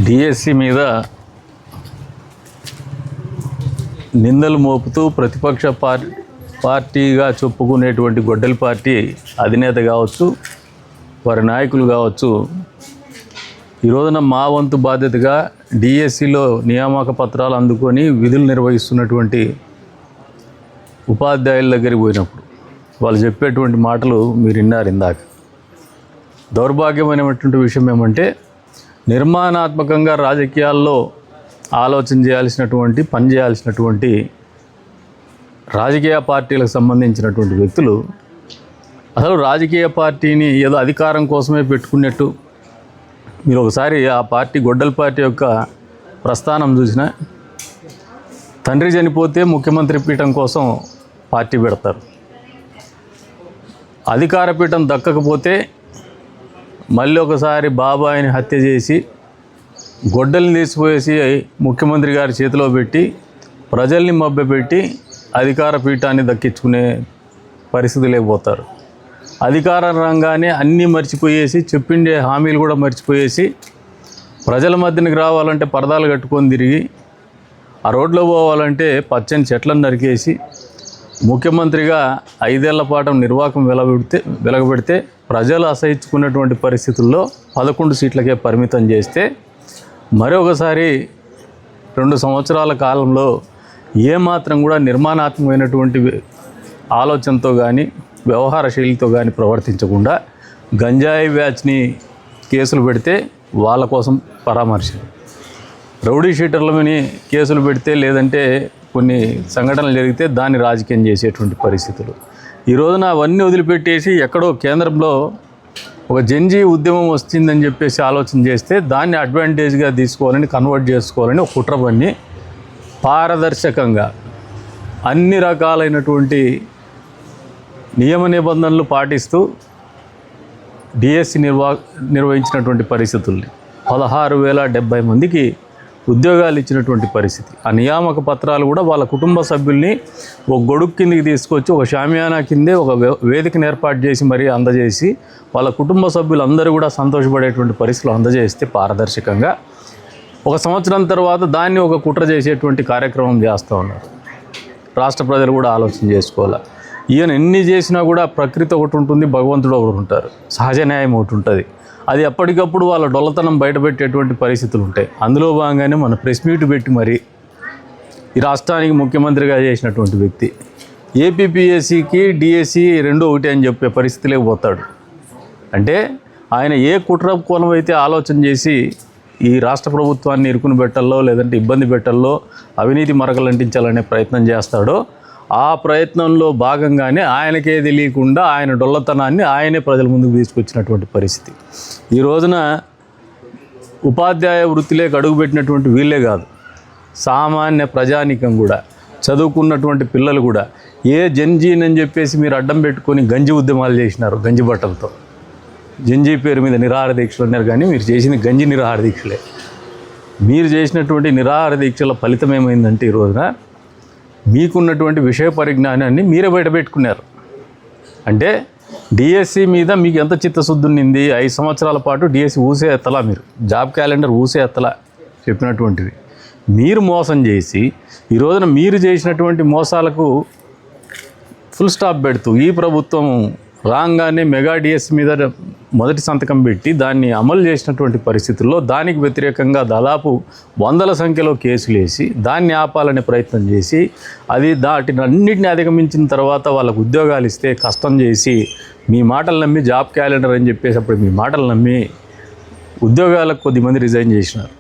DSC మీద నిందలు మోపుతూ ప్రతిపక్ష పార్టీగా చెప్పుకునేటువంటి గొడ్డల పార్టీ అధినేత కావచ్చు, వారి నాయకులు కావచ్చు, ఈ రోజున మా వంతు బాధ్యతగా డిఎస్సిలో నియామక పత్రాలు అందుకొని విధులు నిర్వహిస్తున్నటువంటి ఉపాధ్యాయుల దగ్గరికి పోయినప్పుడు వాళ్ళు చెప్పేటువంటి మాటలు మీరు విన్నారు ఇందాక. దౌర్భాగ్యమైనటువంటి విషయం ఏమంటే, నిర్మాణాత్మకంగా రాజకీయాల్లో ఆలోచన చేయాల్సినటువంటి, పని చేయాల్సినటువంటి రాజకీయ పార్టీలకు సంబంధించినటువంటి వ్యక్తులు అసలు రాజకీయ పార్టీని ఏదో అధికారం కోసమే పెట్టుకున్నట్టు. మీరు ఒకసారి ఆ పార్టీ గొడ్డల పార్టీ యొక్క ప్రస్థానం చూసినా, తండ్రి చనిపోతే ముఖ్యమంత్రి పీఠం కోసం పార్టీ పెడతారు, అధికార పీఠం దక్కకపోతే మళ్ళీ ఒకసారి బాబాయిని హత్య చేసి గొడ్డల్ని తీసిపోయేసి ముఖ్యమంత్రి గారి చేతిలో పెట్టి ప్రజల్ని మభ్యపెట్టి అధికార పీఠాన్ని దక్కించుకునే పరిస్థితి లేకపోతారు. అధికార రంగాన్ని అన్నీ మర్చిపోయేసి, చెప్పిండే హామీలు కూడా మర్చిపోయేసి, ప్రజల మధ్యనికి రావాలంటే పరదాలు కట్టుకొని తిరిగి, ఆ రోడ్లో పోవాలంటే పచ్చని చెట్లను నరికేసి, ముఖ్యమంత్రిగా 5 ఏళ్ల పాటు నిర్వాహకం వెలగబెడితే ప్రజలు అసహించుకున్నటువంటి పరిస్థితుల్లో 11 సీట్లకే పరిమితం చేస్తే, మరొకసారి 2 సంవత్సరాల కాలంలో ఏమాత్రం కూడా నిర్మాణాత్మకమైనటువంటి ఆలోచనతో కానీ వ్యవహార శైలితో కానీ ప్రవర్తించకుండా గంజాయి బ్యాచ్ని కేసులు పెడితే వాళ్ళ కోసం పరామర్శ, రౌడీ షీటర్లని కేసులు పెడితే, లేదంటే కొన్ని సంఘటనలు జరిగితే దాన్ని రాజకీయం చేసేటువంటి పరిస్థితులు. ఈ రోజున అవన్నీ వదిలిపెట్టేసి ఎక్కడో కేంద్రంలో ఒక జంజీ ఉద్యమం వచ్చిందని చెప్పేసి ఆలోచన చేస్తే దాన్ని అడ్వాంటేజ్గా తీసుకోవాలని, కన్వర్ట్ చేసుకోవాలని ఒక కుట్ర పన్ని పారదర్శకంగా అన్ని రకాలైనటువంటి నియమ నిబంధనలు పాటిస్తూ డిఎస్సి నిర్వహించినటువంటి పరిస్థితుల్ని 16,070 మందికి ఉద్యోగాలు ఇచ్చినటువంటి పరిస్థితి. ఆ నియామక పత్రాలు కూడా వాళ్ళ కుటుంబ సభ్యుల్ని ఒక గొడుగు కిందకి తీసుకొచ్చి ఒక షామియానా కిందే ఒక వేదికను ఏర్పాటు చేసి మరీ అందజేసి వాళ్ళ కుటుంబ సభ్యులందరూ కూడా సంతోషపడేటువంటి పరిస్థితులు అందజేస్తే పారదర్శకంగా 1 సంవత్సరం తర్వాత దాన్ని ఒక కుట్ర చేసేటువంటి కార్యక్రమం చేస్తూ ఉన్నారు. రాష్ట్ర ప్రజలు కూడా ఆలోచన చేసుకోవాలి. ఈయన ఎన్ని చేసినా కూడా ప్రకృతి ఒకటి ఉంటుంది, భగవంతుడు ఒకటి ఉంటారు, సహజ న్యాయం ఒకటి ఉంటుంది. అది ఎప్పటికప్పుడు వాళ్ళ డొల్లతనం బయటపెట్టేటువంటి పరిస్థితులు ఉంటాయి. అందులో భాగంగానే మన ప్రెస్ మీట్ పెట్టి మరి ఈ రాష్ట్రానికి ముఖ్యమంత్రిగా చేసినటువంటి వ్యక్తి ఏపీపీఎస్సీకి డిఎస్సి రెండు ఒకటి అని చెప్పే పరిస్థితిలోకి పోతాడు. అంటే ఆయన ఏ కుట్ర కోణం అయితే ఆలోచన చేసి ఈ రాష్ట్ర ప్రభుత్వాన్ని ఇరుకుని పెట్టాలో, లేదంటే ఇబ్బంది పెట్టాలో, అవినీతి మరకలు అంటించాలనే ప్రయత్నం చేస్తాడో, ఆ ప్రయత్నంలో భాగంగానే ఆయనకే తెలియకుండా ఆయన డొల్లతనాన్ని ఆయనే ప్రజల ముందుకు తీసుకొచ్చినటువంటి పరిస్థితి. ఈ రోజున ఉపాధ్యాయ వృత్తిలోకి అడుగుపెట్టినటువంటి వీళ్ళే కాదు, సామాన్య ప్రజానీకం కూడా, చదువుకున్నటువంటి పిల్లలు కూడా ఏ జంజీన్ అని చెప్పేసి మీరు అడ్డం పెట్టుకొని గంజి ఉద్యమాలు చేసినారు. గంజి బట్టలతో జంజీ పేరు మీద నిరాహార దీక్షలు అన్నారు, కానీ మీరు చేసిన గంజి నిరాహార దీక్షలే. మీరు చేసినటువంటి నిరాహార దీక్షల ఫలితం ఏమైందంటే ఈ రోజున మీకున్నటువంటి విషయ పరిజ్ఞానాన్ని మీరే బయటపెట్టుకున్నారు. అంటే డిఎస్సి మీద మీకు ఎంత చిత్తశుద్ధి ఉండింది? 5 సంవత్సరాల పాటు డిఎస్సి ఊసే ఎత్తలా, మీరు జాబ్ క్యాలెండర్ ఊసే ఎత్తలా చెప్పినటువంటివి మీరు మోసం చేసి, ఈ రోజున మీరు చేసినటువంటి మోసాలకు ఫుల్ స్టాప్ పెడుతూ ఈ ప్రభుత్వం రాగానే మెగా డిఎస్సి మీద మొదటి సంతకం పెట్టి దాన్ని అమలు చేసినటువంటి పరిస్థితుల్లో దానికి వ్యతిరేకంగా దాదాపు 100ల సంఖ్యలో కేసులు వేసి దాన్ని ఆపాలనే ప్రయత్నం చేసి, అది అన్నింటినీ అధిగమించిన తర్వాత వాళ్ళకు ఉద్యోగాలు ఇస్తే కష్టం చేసి మీ మాటలు నమ్మి జాబ్ క్యాలెండర్ అని చెప్పేసి అప్పుడు మీ మాటలు నమ్మి ఉద్యోగాలకు కొద్దిమంది రిజైన్ చేసినారు.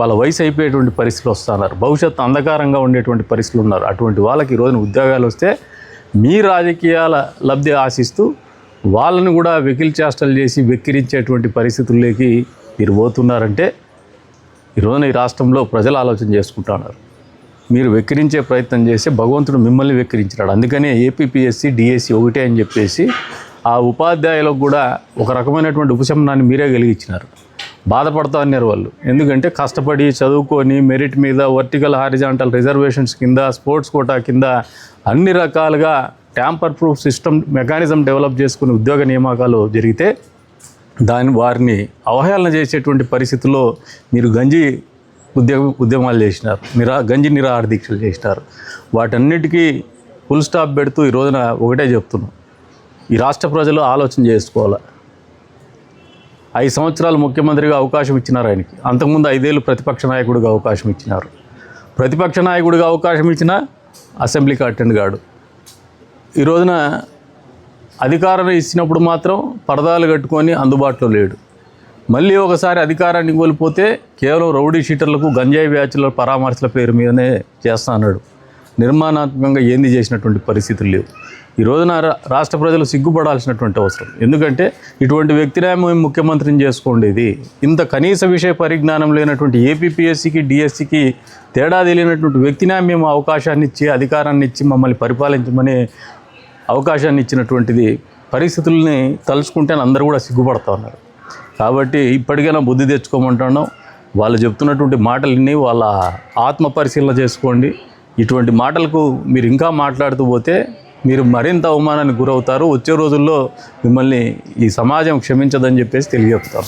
వాళ్ళ వయసు అయిపోయేటువంటి పరిస్థితులు వస్తున్నారు, భవిష్యత్తు అంధకారంగా ఉండేటువంటి పరిస్థితులు ఉన్నారు. అటువంటి వాళ్ళకి ఈ రోజున ఉద్యోగాలు వస్తే మీ రాజకీయాల లబ్ధి ఆశిస్తూ వాళ్ళని కూడా వెకిలి చేష్టలు చేసి వెక్కిరించేటువంటి పరిస్థితుల్లోకి మీరు పోతున్నారంటే ఈ రోజున ఈ రాష్ట్రంలో ప్రజలు ఆలోచన చేసుకుంటున్నారు. మీరు వెక్కిరించే ప్రయత్నం చేస్తే భగవంతుడు మిమ్మల్ని వెక్కిరించినాడు. అందుకనే ఏపీపీఎస్సీ డిఎస్సి ఒకటే అని చెప్పేసి ఆ ఉపాధ్యాయులకు కూడా ఒక రకమైనటువంటి ఉపశమనాన్ని మీరే కలిగించినారు. బాధపడతా ఉన్నారు వాళ్ళు, ఎందుకంటే కష్టపడి చదువుకొని మెరిట్ మీద వర్టికల్ హారిజాంటల్ రిజర్వేషన్స్ కింద, స్పోర్ట్స్ కోటా కింద అన్ని రకాలుగా tamper proof system mechanism develop చేసుకుని ఉద్యోగ నియామకాలు జరిగితే వారిని అవహేళన చేసేటువంటి పరిస్థితుల్లో మీరు ఉద్యమాలు చేసినారు, గంజి నిరాహార దీక్షలు చేసినారు. వాటన్నిటికీ ఫుల్ స్టాప్ పెడుతూ ఈ రోజున ఒకటే చెప్తున్నాం, ఈ రాష్ట్ర ప్రజలు ఆలోచన చేసుకోవాలి. 5 సంవత్సరాలు ముఖ్యమంత్రిగా అవకాశం ఇచ్చినారు ఆయనకి. అంతకుముందు 5 ఏళ్ళు ప్రతిపక్ష నాయకుడిగా అవకాశం ఇచ్చినారు. ప్రతిపక్ష నాయకుడిగా అవకాశం ఇచ్చిన అసెంబ్లీకి అటెండ్ కాడు. ఈ రోజున అధికారం ఇచ్చినప్పుడు మాత్రం పరదాలు కట్టుకొని అందుబాటులో లేడు. మళ్ళీ ఒకసారి అధికారాన్ని కోల్పోతే కేవలం రౌడీ షీటర్లకు గంజాయి బ్యాచ్ల పరామర్శల పేరు మీదనే చేస్తా అన్నాడు. నిర్మాణాత్మకంగా ఏంది చేసినటువంటి పరిస్థితులు లేవు. ఈ రోజున రాష్ట్ర ప్రజలు సిగ్గుపడాల్సినటువంటి అవసరం. ఎందుకంటే ఇటువంటి వ్యక్తినే మేము ముఖ్యమంత్రిని చేసుకోండేది. ఇంత కనీస విషయ పరిజ్ఞానం లేనటువంటి ఏపీపీఎస్సీకి డిఎస్సికి తేడా తెలియనటువంటి వ్యక్తినే మేము అవకాశాన్ని ఇచ్చి అధికారాన్ని ఇచ్చి మమ్మల్ని పరిపాలించమని అవకాశాన్ని ఇచ్చినటువంటిది పరిస్థితుల్ని తలుచుకుంటే అందరూ కూడా సిగ్గుపడతా ఉన్నారు. కాబట్టి ఇప్పటికైనా బుద్ధి తెచ్చుకోమంటున్నాం. వాళ్ళు చెప్తున్నటువంటి మాటలన్నీ వాళ్ళ ఆత్మ పరిశీలన చేసుకోండి. ఇటువంటి మాటలకు మీరు ఇంకా మాట్లాడుతూ పోతే మీరు మరింత అవమానానికి గురవుతారు. వచ్చే రోజుల్లో మిమ్మల్ని ఈ సమాజం క్షమించదని చెప్పేసి తెలియజేస్తాం.